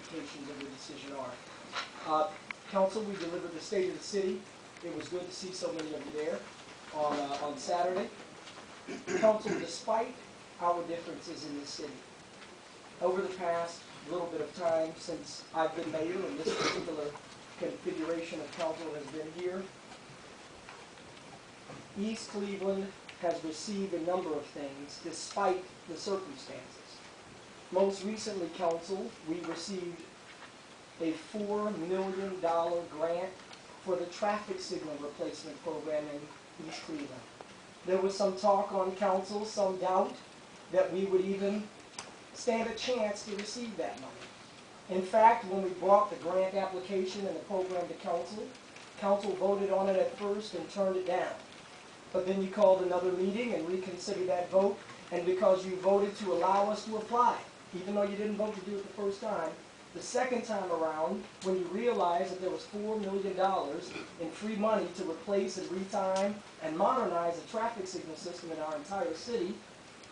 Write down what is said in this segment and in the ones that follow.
ramifications of the decision are. Council, we delivered the State of the City. It was good to see so many of you there on Saturday. Council, despite our differences in this city, over the past little bit of time since I've been mayor and this particular configuration of council has been here, East Cleveland has received a number of things despite the circumstances. Most recently, council, we received a $4 million grant for the traffic signal replacement program in East Cleveland. There was some talk on council, some doubt that we would even stand a chance to receive that money. In fact, when we brought the grant application and the program to council, council voted on it at first and turned it down. But then you called another meeting and reconsidered that vote, and because you voted to allow us to apply, even though you didn't vote to do it the first time, the second time around, when you realized that there was $4 million in free money to replace and retime and modernize the traffic signal system in our entire city,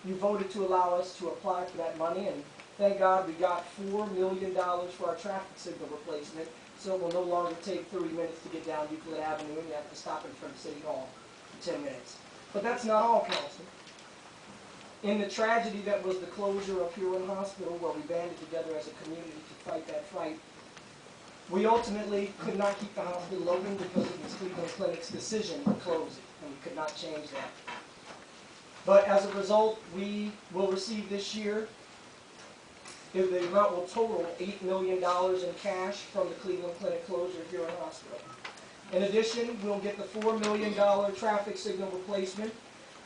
you voted to allow us to apply for that money, and thank God we got $4 million for our traffic signal replacement, so it will no longer take 30 minutes to get down Euclid Avenue and you have to stop in front of City Hall for 10 minutes. But that's not all, council. In the tragedy that was the closure of Huron Hospital, where we banded together as a community to fight that fight, we ultimately could not keep the hospital open because of the Cleveland Clinic's decision to close it, and we could not change that. But as a result, we will receive this year, the amount will total $8 million in cash from the Cleveland Clinic closure of Huron Hospital. In addition, we'll get the $4 million traffic signal replacement.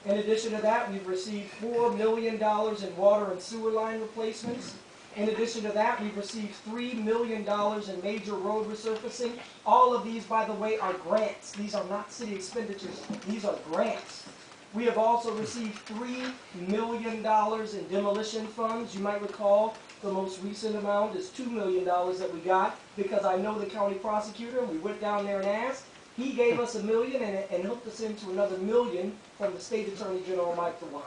In addition to that, we've received $4 million in water and sewer line replacements. In addition to that, we've received $3 million in major road resurfacing. All of these, by the way, are grants. These are not city expenditures. These are grants. We have also received $3 million in demolition funds. You might recall the most recent amount is $2 million that we got because I know the county prosecutor, and we went down there and asked. He gave us $1 million and hooked us into another $1 million from the State Attorney General, Mike DeWine.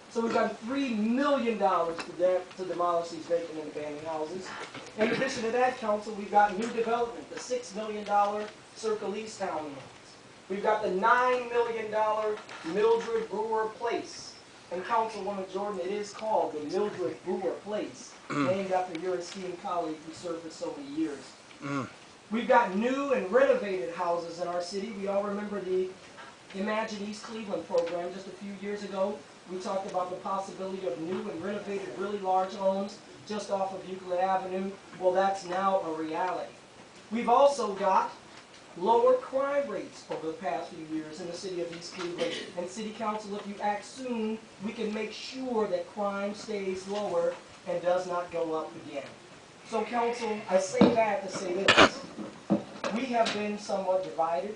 So we've got $3 million to demolish these vacant and abandoned houses. In addition to that, council, we've got new development, the $6 million Circle East Town loans. We've got the $9 million Mildred Brewer Place. And Councilwoman Jordan, it is called the Mildred Brewer Place, named after your esteemed colleague who served for so many years. We've got new and renovated houses in our city. We all remember the Imagine East Cleveland program just a few years ago. We talked about the possibility of new and renovated, really large homes just off of Euclid Avenue. Well, that's now a reality. We've also got lower crime rates over the past few years in the city of East Cleveland. And City Council, if you act soon, we can make sure that crime stays lower and does not go up again. So, Council, I say that to say this. We have been somewhat divided.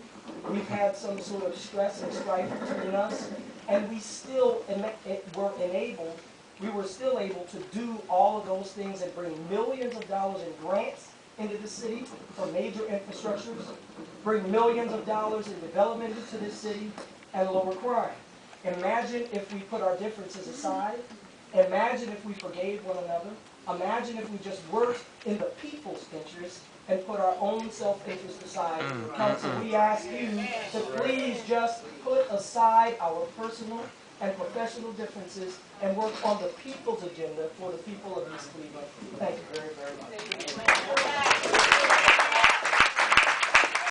We've had some sort of stress and strife between us, and we still were still able to do all of those things and bring millions of dollars in grants into the city for major infrastructures, bring millions of dollars in development into this city, and lower crime. Imagine if we put our differences aside. Imagine if we forgave one another. Imagine if we just worked in the people's interest and put our own self-interest aside. Council, we ask you to please just put aside our personal and professional differences and work on the people's agenda for the people of East Cleveland. Thank you very, very much.